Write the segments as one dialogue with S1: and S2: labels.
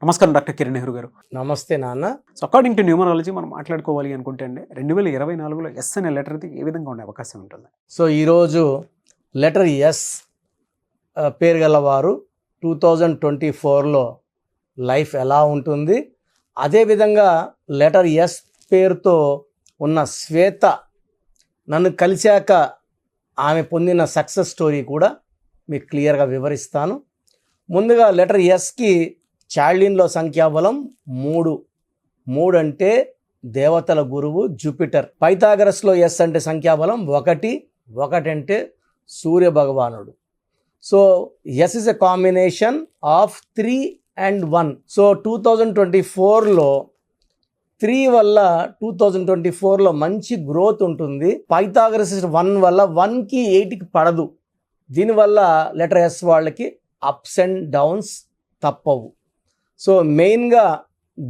S1: నమస్కారం డాక్టర్ కిరణ్ నెహ్రూ గారు.
S2: నమస్తే నాన్న.
S1: సో అకార్డింగ్ టు న్యూమరాలజీ మనం మాట్లాడుకోవాలి అనుకుంటే అండి 2024లో ఎస్ అనే లెటర్ అయితే ఏ విధంగా ఉండే అవకాశం ఉంటుంది?
S2: సో ఈరోజు లెటర్ ఎస్ పేరు గలవారు 2024లో లైఫ్ ఎలా ఉంటుంది, అదేవిధంగా లెటర్ ఎస్ పేరుతో ఉన్న శ్వేత నన్ను కలిశాక ఆమె పొందిన సక్సెస్ స్టోరీ కూడా మీకు క్లియర్గా వివరిస్తాను. ముందుగా లెటర్ ఎస్కి చార్లిన్లో సంఖ్యాబలం 3 అంటే దేవతల గురువు జూపిటర్. పైథాగరస్లో ఎస్ అంటే సంఖ్యాబలం 1 అంటే సూర్య భగవానుడు. So S is a combination of 3 and 1. So 2024లో 3 వల్ల 2024లో మంచి గ్రోత్ ఉంటుంది. పైథాగరస్ 1 వల్ల 1కి 8కి పడదు. దీనివల్ల లెటర్ ఎస్ వాళ్ళకి అప్స్ అండ్ డౌన్స్ తప్పవు. సో మెయిన్గా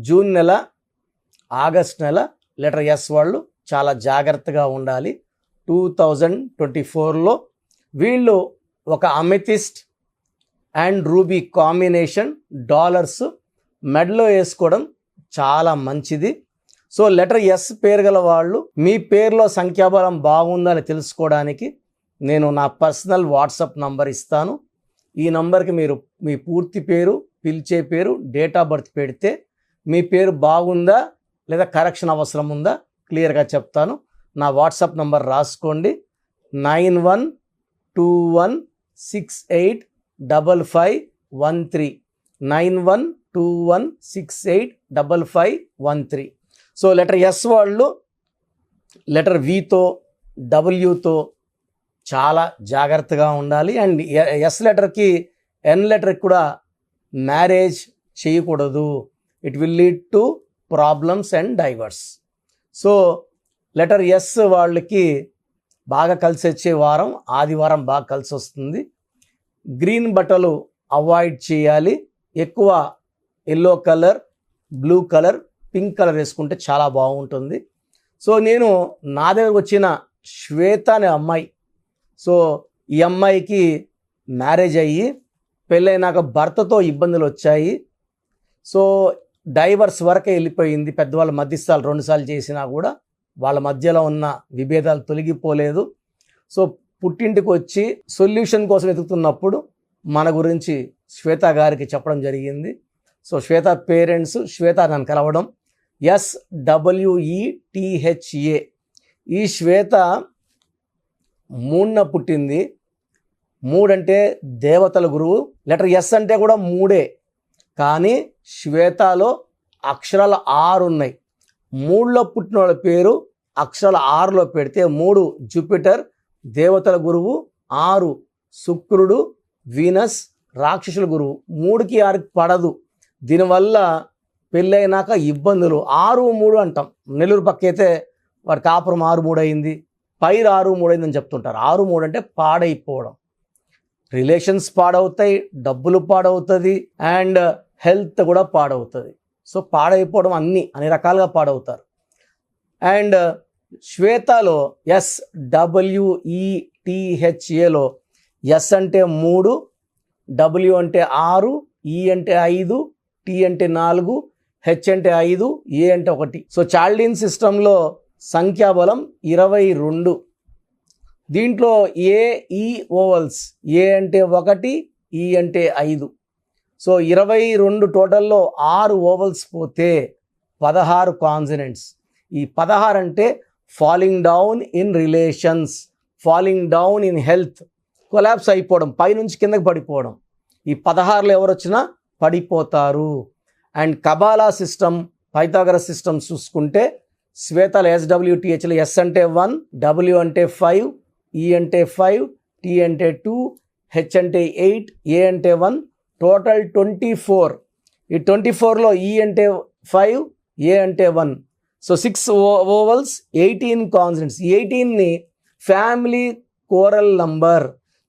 S2: జూన్ నెల, ఆగస్ట్ నెల లెటర్ ఎస్ వాళ్ళు చాలా జాగ్రత్తగా ఉండాలి. 2024లో వీళ్ళు ఒక amethyst and ruby combination dollars మెడలో వేసుకోవడం చాలా మంచిది. సో లెటర్ ఎస్ పేరు గల వాళ్ళు మీ పేరులో సంఖ్యాబలం బాగుందని తెలుసుకోవడానికి నేను నా పర్సనల్ వాట్సాప్ నంబర్ ఇస్తాను. ఈ నంబర్కి మీరు మీ పూర్తి పేరు, పిలిచే పేరు, డేట్ ఆఫ్ బర్త్ పెడితే మీ పేరు బాగుందా లేదా కరెక్షన్ అవసరం ఉందా క్లియర్గా చెప్తాను. నా వాట్సాప్ నంబర్ రాసుకోండి, 9121685513 9121685513. సో లెటర్ ఎస్ వాళ్ళు లెటర్ వితో, డబ్ల్యూతో చాలా జాగ్రత్తగా ఉండాలి. అండ్ ఎస్ లెటర్కి, ఎన్ లెటర్కి కూడా మ్యారేజ్ చేయకూడదు. It will lead to problems and diverse. So letter S వాళ్ళకి బాగా కలిసి వచ్చే వారం ఆదివారం బాగా కలిసి వస్తుంది. గ్రీన్ బట్టలు అవాయిడ్ చేయాలి. ఎక్కువ yellow colour, blue colour, pink colour వేసుకుంటే చాలా బాగుంటుంది. సో నేను నా దగ్గరకు వచ్చిన శ్వేత అనే అమ్మాయి, సో ఈ అమ్మాయికి మ్యారేజ్ అయ్యి పెళ్ళైనాక భర్తతో ఇబ్బందులు వచ్చాయి. సో డైవర్స్ వరకే వెళ్ళిపోయింది. పెద్దవాళ్ళ మధ్యస్థాలు 2 సార్లు చేసినా కూడా వాళ్ళ మధ్యలో ఉన్న విభేదాలు తొలగిపోలేదు. సో పుట్టింటికి వచ్చి సొల్యూషన్ కోసం వెతుకుతున్నప్పుడు మన గురించి శ్వేత గారికి చెప్పడం జరిగింది. సో శ్వేత పేరెంట్స్ శ్వేత నన్ను కలవడం, SWETHA. ఈ శ్వేత 3న పుట్టింది. 3 అంటే దేవతల గురువు. లెటర్ ఎస్ అంటే కూడా 3, కానీ శ్వేతలో అక్షరాలు 6 ఉన్నాయి. 3లో పుట్టిన వాళ్ళ పేరు అక్షరాలు 6లో పెడితే 3 జూపిటర్ దేవతల గురువు, 6 శుక్రుడు వీనస్ రాక్షసుల గురువు. 3కి 6కి పడదు. దీనివల్ల పెళ్ళైనాక ఇబ్బందులు. 6-3 అంటాం. నెల్లూరు పక్క అయితే వాడి కాపురం 6-3 అయింది, పైరు 6-3 అయిందని చెప్తుంటారు. 6-3 అంటే పాడైపోవడం. రిలేషన్స్ పాడవుతాయి, డబ్బులు పాడవుతుంది, అండ్ హెల్త్ కూడా పాడవుతుంది. సో పాడైపోవడం అన్ని రకాలుగా పాడవుతారు. అండ్ శ్వేతలో SWETHAలో ఎస్ అంటే 3, డబ్ల్యూ అంటే 6, ఈ అంటే 5, టీ అంటే 4, హెచ్ అంటే 5, ఏ అంటే 1. సో చార్లిన్ సిస్టంలో సంఖ్యాబలం 22. దీంట్లో ఏఈ ఓవల్స్, ఏ అంటే 1, ఈ అంటే 5. సో 22 టోటల్లో 6 ఓవల్స్ పోతే 16 కాన్సనెంట్స్. ఈ 16 అంటే falling down in relations, falling down in health, collapse అయిపోవడం, పైనుంచి కిందకి పడిపోవడం. ఈ 16లో ఎవరు వచ్చినా పడిపోతారు. And Kabbalah system, Pythagoras system చూసుకుంటే శ్వేతల SWTHలో ఎస్ అంటే 1, డబ్ల్యూ అంటే 5, ఈ అంటే 5, టీ అంటే 2, హెచ్ అంటే 8, ఏ అంటే 1, టోటల్ 24. ఈ 24లో ఈ అంటే 5, ఏ అంటే 1. So 6 ovals, 18 consonants. ఈ 18ని ఫ్యామిలీ కోరల్ నంబర్.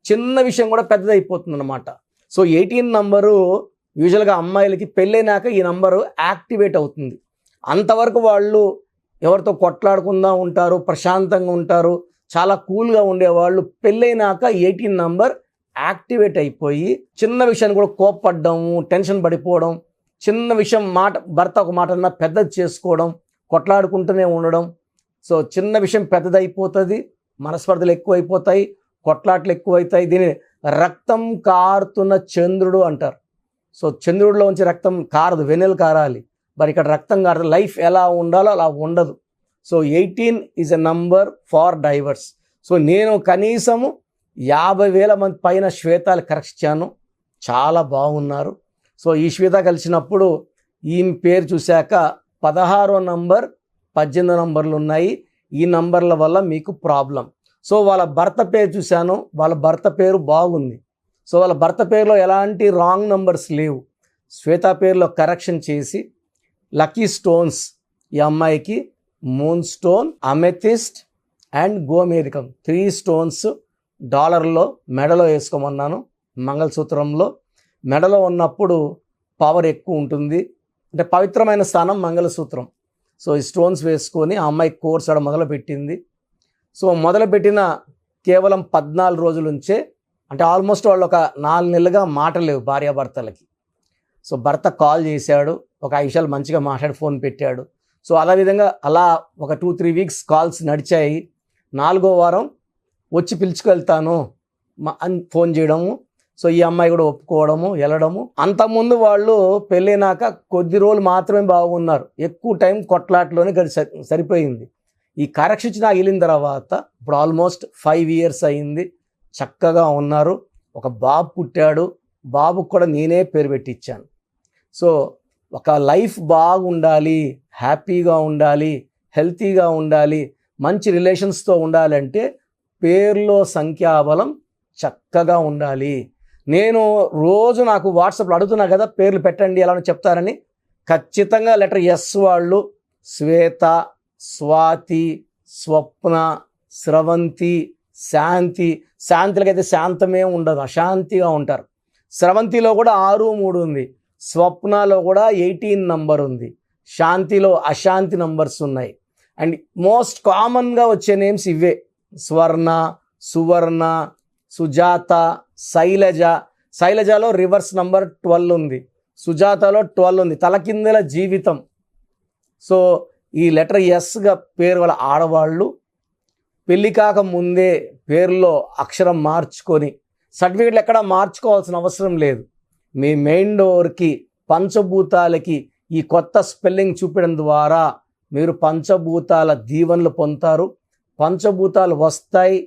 S2: చిన్న విషయం కూడా పెద్దదైపోతుంది అన్నమాట. సో 18 నంబరు యూజువల్గా అమ్మాయిలకి పెళ్ళైనాక ఈ నంబరు యాక్టివేట్ అవుతుంది. అంతవరకు వాళ్ళు ఎవరితో కొట్లాడకుండా ఉంటారు, ప్రశాంతంగా ఉంటారు, చాలా కూల్గా ఉండేవాళ్ళు. పెళ్ళైనాక 18 నంబర్ యాక్టివేట్ అయిపోయి చిన్న విషయాన్ని కూడా కోప్పడ్డము, టెన్షన్ పడిపోవడం, చిన్న విషయం భర్త ఒక మాట అన్నా పెద్దది చేసుకోవడం, కొట్లాడుకుంటూనే ఉండడం. సో చిన్న విషయం పెద్దదైపోతుంది, మనస్పర్ధలు ఎక్కువైపోతాయి, కొట్లాట్లు ఎక్కువైతాయి. దీని రక్తం కారుతున్న చంద్రుడు అంటారు. సో చంద్రుడిలో ఉంచి రక్తం కారదు, వెన్నెలు కారాలి. మరి ఇక్కడ రక్తం కారదు. లైఫ్ ఎలా ఉండాలో అలా ఉండదు. So 18 is a number far divorce. So నేను కనీసము 50,000 మంది పైన శ్వేతాలు కరెక్ట్ చాలా బాగున్నారు. సో ఈ శ్వేత కలిసినప్పుడు ఈమె పేరు చూశాక 16వ నంబర్ 18 నంబర్లు ఉన్నాయి. ఈ నంబర్ల వల్ల మీకు ప్రాబ్లం. సో వాళ్ళ భర్త పేరు చూశాను, వాళ్ళ భర్త పేరు బాగుంది. సో వాళ్ళ భర్త పేరులో ఎలాంటి రాంగ్ నంబర్స్ లేవు. శ్వేత పేరులో కరెక్షన్ చేసి లక్కీ స్టోన్స్ ఈ అమ్మాయికి మూన్ స్టోన్, అమెథిస్ట్ అండ్ గోమేధికం 3 స్టోన్స్ డాలర్లో మెడలో వేసుకోమన్నాను. మంగళసూత్రంలో మెడలో ఉన్నప్పుడు పవర్ ఎక్కువ ఉంటుంది. అంటే పవిత్రమైన స్థానం మంగళసూత్రం. సో ఈ స్టోన్స్ వేసుకొని ఆ అమ్మాయి కోర్స్ ఆడ మొదలుపెట్టింది. సో మొదలుపెట్టిన కేవలం 14 రోజుల నుంచే, అంటే ఆల్మోస్ట్ వాళ్ళు ఒక 4 నెలలుగా మాట లేవు భార్యాభర్తలకి. సో భర్త కాల్ చేశాడు, ఒక 5 నిమిషాలు మంచిగా మాట్లాడి ఫోన్ పెట్టాడు. సో అదేవిధంగా అలా ఒక 2-3 వీక్స్ కాల్స్ నడిచాయి. 4వ వారం వచ్చి పిలుచుకెళ్తాను అని ఫోన్ చేయడము. సో ఈ అమ్మాయి కూడా ఒప్పుకోవడము, వెళ్ళడము. అంతకుముందు వాళ్ళు పెళ్ళైనాక కొద్ది రోజులు మాత్రమే బాగున్నారు, ఎక్కువ టైం కొట్లాట్లోనే సరిపోయింది. ఈ కరెక్షన్ నాకు వెళ్ళిన తర్వాత ఇప్పుడు ఆల్మోస్ట్ 5 ఇయర్స్ అయింది, చక్కగా ఉన్నారు. ఒక బాబు పుట్టాడు, బాబుకు కూడా నేనే పేరు పెట్టించాను. సో ఒక లైఫ్ బాగుండాలి, హ్యాపీగా ఉండాలి, హెల్తీగా ఉండాలి, మంచి రిలేషన్స్తో ఉండాలంటే పేర్లో సంఖ్యాబలం చక్కగా ఉండాలి. నేను రోజు నాకు వాట్సాప్లో అడుగుతున్నా కదా పేర్లు పెట్టండి ఎలా చెప్తారని. ఖచ్చితంగా లెటర్ ఎస్ వాళ్ళు శ్వేత, స్వాతి, స్వప్న, స్రవంతి, శాంతి. శాంతిలకైతే శాంతమే ఉండదు, అశాంతిగా ఉంటారు. స్రవంతిలో కూడా 6-3 ఉంది, స్వప్నలో కూడా 18 నంబర్ ఉంది, శాంతిలో అశాంతి నంబర్స్ ఉన్నాయి. అండ్ మోస్ట్ కామన్గా వచ్చే నేమ్స్ ఇవే: స్వర్ణ, సువర్ణ, సుజాత, శైలజ. శైలజలో రివర్స్ నంబర్ 12 ఉంది, సుజాతలో 12 ఉంది, తలకిందల జీవితం. సో ఈ లెటర్ ఎస్గా పేరు వాళ్ళ ఆడవాళ్ళు పెళ్ళి కాక ముందే పేరులో అక్షరం మార్చుకొని, సర్టిఫికెట్లు ఎక్కడ మార్చుకోవాల్సిన అవసరం లేదు. మీ మెయిన్ డోర్కి పంచభూతాలకి ఈ కొత్త స్పెల్లింగ్ చూపించడం ద్వారా మీరు పంచభూతాల దీవెనలు పొందుతారు. పంచభూతాలు వస్తాయి,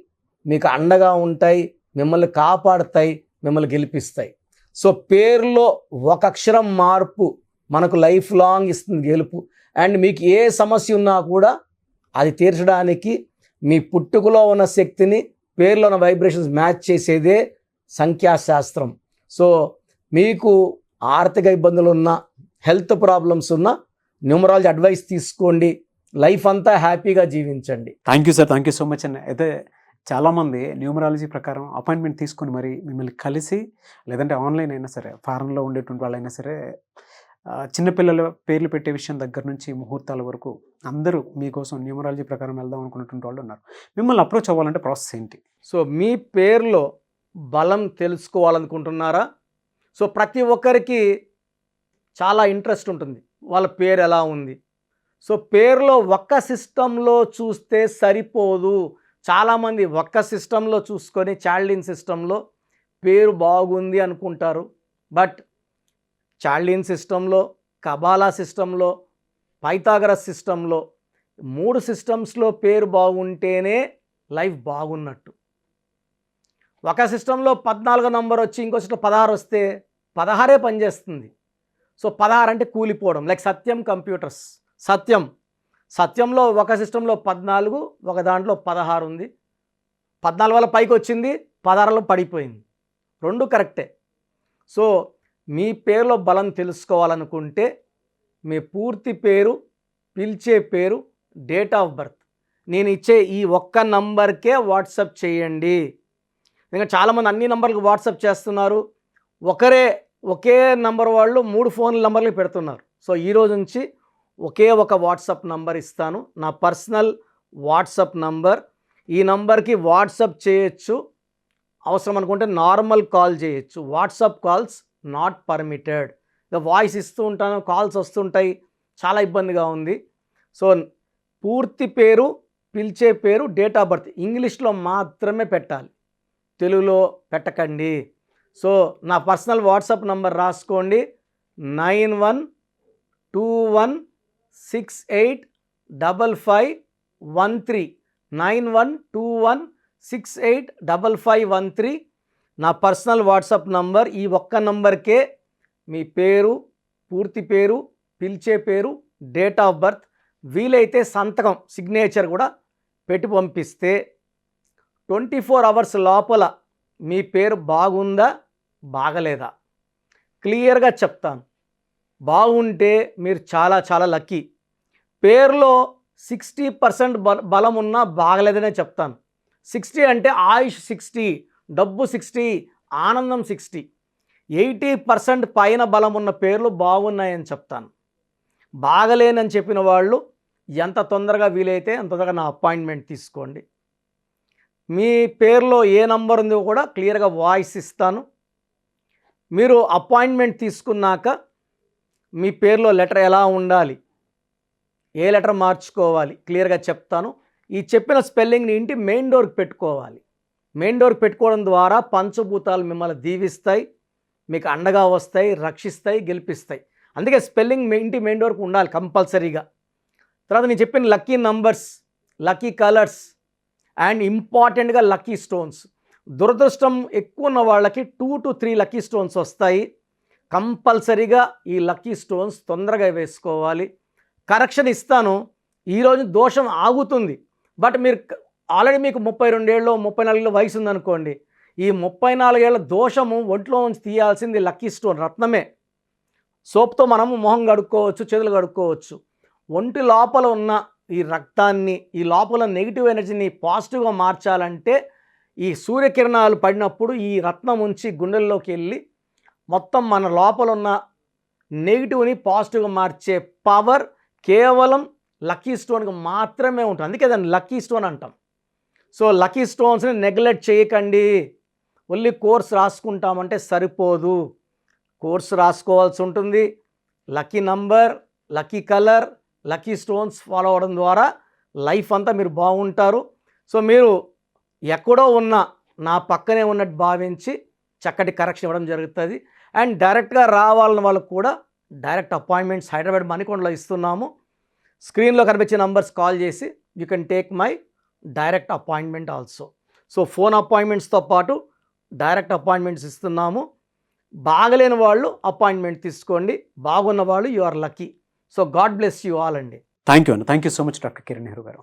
S2: మీకు అండగా ఉంటాయి, మిమ్మల్ని కాపాడుతాయి, మిమ్మల్ని గెలిపిస్తాయి. సో పేరులో ఒక అక్షరం మార్పు మనకు లైఫ్ లాంగ్ ఇస్తుంది గెలుపు. అండ్ మీకు ఏ సమస్య ఉన్నా కూడా అది తీర్చడానికి మీ పుట్టుకలో ఉన్న శక్తిని పేరులో ఉన్న వైబ్రేషన్స్ మ్యాచ్ చేసేదే సంఖ్యాశాస్త్రం. సో మీకు ఆర్థిక ఇబ్బందులు ఉన్నా, హెల్త్ ప్రాబ్లమ్స్ ఉన్నా న్యూమరాలజీ అడ్వైస్ తీసుకోండి, లైఫ్ అంతా హ్యాపీగా జీవించండి.
S1: Thank you sir, thank you so much అండి. అయితే చాలామంది న్యూమరాలజీ ప్రకారం అపాయింట్మెంట్ తీసుకొని మరి మిమ్మల్ని కలిసి, లేదంటే ఆన్లైన్ అయినా సరే, ఫారెన్లో ఉండేటువంటి వాళ్ళైనా సరే, చిన్నపిల్లల పేర్లు పెట్టే విషయం దగ్గర నుంచి ముహూర్తాల వరకు అందరూ మీకోసం న్యూమరాలజీ ప్రకారం వెళ్దాం అనుకున్నటువంటి వాళ్ళు ఉన్నారు. మిమ్మల్ని అప్రోచ్ అవ్వాలంటే ప్రాసెస్ ఏంటి?
S2: సో మీ పేరులో బలం తెలుసుకోవాలనుకుంటున్నారా? సో ప్రతి ఒక్కరికి చాలా ఇంట్రెస్ట్ ఉంటుంది, వాళ్ళ పేరు ఎలా ఉంది. సో పేరులో ఒక్క సిస్టంలో చూస్తే సరిపోదు. చాలామంది ఒక్క సిస్టంలో చూసుకొని చాల్డిన్ సిస్టంలో పేరు బాగుంది అనుకుంటారు. బట్ చాల్డిన్ సిస్టంలో, కబాలా సిస్టంలో, పైథాగరస్ సిస్టంలో 3 సిస్టమ్స్లో పేరు బాగుంటేనే లైఫ్ బాగున్నట్టు. ఒక సిస్టంలో 14 నంబర్ వచ్చి ఇంకో సిస్టం 16 వస్తే 16 పనిచేస్తుంది. సో 16 అంటే కూలిపోవడం. లైక్ సత్యం కంప్యూటర్స్, సత్యంలో ఒక సిస్టంలో 14, ఒక దాంట్లో 16 ఉంది. 14 వల్ల పైకి వచ్చింది, 16లో పడిపోయింది. 2 కరెక్టే. సో మీ పేరులో బలం తెలుసుకోవాలనుకుంటే మీ పూర్తి పేరు, పిలిచే పేరు, డేట్ ఆఫ్ బర్త్ నేను ఇచ్చే ఈ ఒక్క నంబర్కే వాట్సాప్ చేయండి. ఇంకా చాలామంది అన్ని నంబర్లకు వాట్సాప్ చేస్తున్నారు. ఒకే నంబర్ వాళ్ళు 3 ఫోన్ నంబర్లు పెడుతున్నారు. సో ఈరోజు నుంచి ఒకే ఒక వాట్సాప్ నంబర్ ఇస్తాను, నా పర్సనల్ వాట్సాప్ నంబర్. ఈ నంబర్కి వాట్సాప్ చేయొచ్చు, అవసరం అనుకుంటే నార్మల్ కాల్ చేయొచ్చు. WhatsApp calls not permitted. ఇక వాయిస్ ఇస్తూ ఉంటాను, కాల్స్ వస్తుంటాయి, చాలా ఇబ్బందిగా ఉంది. సో పూర్తి పేరు, పిలిచే పేరు, డేట్ ఆఫ్ బర్త్ ఇంగ్లీష్లో మాత్రమే పెట్టాలి, తెలుగులో పెట్టకండి. సో నా పర్సనల్ వాట్సాప్ నంబర్ రాసుకోండి, 9121685513, 9121685513 నా పర్సనల్ వాట్సాప్ నంబర్. ఈ ఒక్క నంబర్కే మీ పేరు, పూర్తి పేరు, పిలిచే పేరు, డేట్ ఆఫ్ బర్త్, వీలైతే సంతకం సిగ్నేచర్ కూడా పెట్టి పంపిస్తే 24 అవర్స్ లోపల మీ పేరు బాగుందా బాగలేదా క్లియర్గా చెప్తాను. బాగుంటే మీరు చాలా చాలా లక్కీ. పేరులో 60% బలం ఉన్నా బాగలేదనే చెప్తాను. 60 అంటే ఆయుష్ 60, డబ్బు 60, ఆనందం 60. 80% పైన బలం ఉన్న పేర్లు బాగున్నాయని చెప్తాను. బాగలేనని చెప్పిన వాళ్ళు ఎంత తొందరగా వీలైతే అంత తొందరగా నా అపాయింట్మెంట్ తీసుకోండి. మీ పేరులో ఏ నంబర్ ఉందో కూడా క్లియర్గా వాయిస్ ఇస్తాను. మీరు అపాయింట్మెంట్ తీసుకున్నాక మీ పేరులో లెటర్ ఎలా ఉండాలి, ఏ లెటర్ మార్చుకోవాలి క్లియర్గా చెప్తాను. ఈ చెప్పిన స్పెల్లింగ్ని ఇంటి మెయిన్ డోర్కి పెట్టుకోవాలి. మెయిన్ డోర్కి పెట్టుకోవడం ద్వారా పంచభూతాలు మిమ్మల్ని దీవిస్తాయి, మీకు అండగా వస్తాయి, రక్షిస్తాయి, గెలిపిస్తాయి. అందుకే స్పెల్లింగ్ ఇంటి మెయిన్ డోర్కి ఉండాలి కంపల్సరీగా. తర్వాత నేను చెప్పిన lucky numbers, lucky colours and ఇంపార్టెంట్గా లక్కీ స్టోన్స్. దురదృష్టం ఎక్కువ ఉన్న వాళ్ళకి 2 to 3 లక్కీ స్టోన్స్ వస్తాయి. కంపల్సరీగా ఈ లక్కీ స్టోన్స్ తొందరగా వేసుకోవాలి. కరెక్షన్ ఇస్తాను. ఈరోజు దోషం ఆగుతుంది, బట్ మీరు ఆల్రెడీ మీకు 32 ఏళ్ళు 34 ఏళ్ళ వయసు ఉందనుకోండి, ఈ 34 ఏళ్ళ దోషము ఒంట్లో నుంచి తీయాల్సింది లక్కీ స్టోన్ రత్నమే. సోప్తో మనము మొహం కడుక్కోవచ్చు, చేతులు కడుక్కోవచ్చు. ఒంటి లోపల ఉన్న ఈ రక్తాన్ని, ఈ లోపల నెగిటివ్ ఎనర్జీని పాజిటివ్గా మార్చాలంటే ఈ సూర్యకిరణాలు పడినప్పుడు ఈ రత్నం ఉంచి గుండెల్లోకి వెళ్ళి మొత్తం మన లోపల ఉన్న నెగిటివ్ని పాజిటివ్గా మార్చే పవర్ కేవలం లక్కీ స్టోన్కి మాత్రమే ఉంటుంది. అందుకే దాన్ని లక్కీ స్టోన్ అంటాం. సో లక్కీ స్టోన్స్ని నెగ్లెక్ట్ చేయకండి. ఓన్లీ కోర్స్ రాసుకుంటామంటే సరిపోదు, కోర్స్ రాసుకోవాల్సి ఉంటుంది. Lucky number, lucky colour, lucky stones follow అవ్వడం ద్వారా లైఫ్ అంతా మీరు బాగుంటారు. సో మీరు ఎక్కడో ఉన్న నా పక్కనే ఉన్నట్టు భావించి చక్కటి కరెక్షన్ ఇవ్వడం జరుగుతుంది. అండ్ డైరెక్ట్గా రావాలని వాళ్ళకు కూడా డైరెక్ట్ అపాయింట్మెంట్స్ హైదరాబాద్ మణికొండలో ఇస్తున్నాము. స్క్రీన్లో కనిపించే నంబర్స్ కాల్ చేసి you can take my direct appointment also. So phone అపాయింట్మెంట్స్తో పాటు డైరెక్ట్ అపాయింట్మెంట్స్ ఇస్తున్నాము. బాగలేని వాళ్ళు అపాయింట్మెంట్ తీసుకోండి, బాగున్న వాళ్ళు you are lucky. So God bless you all అండి.
S1: Thank you so much doctor Kiran Nehru గారు.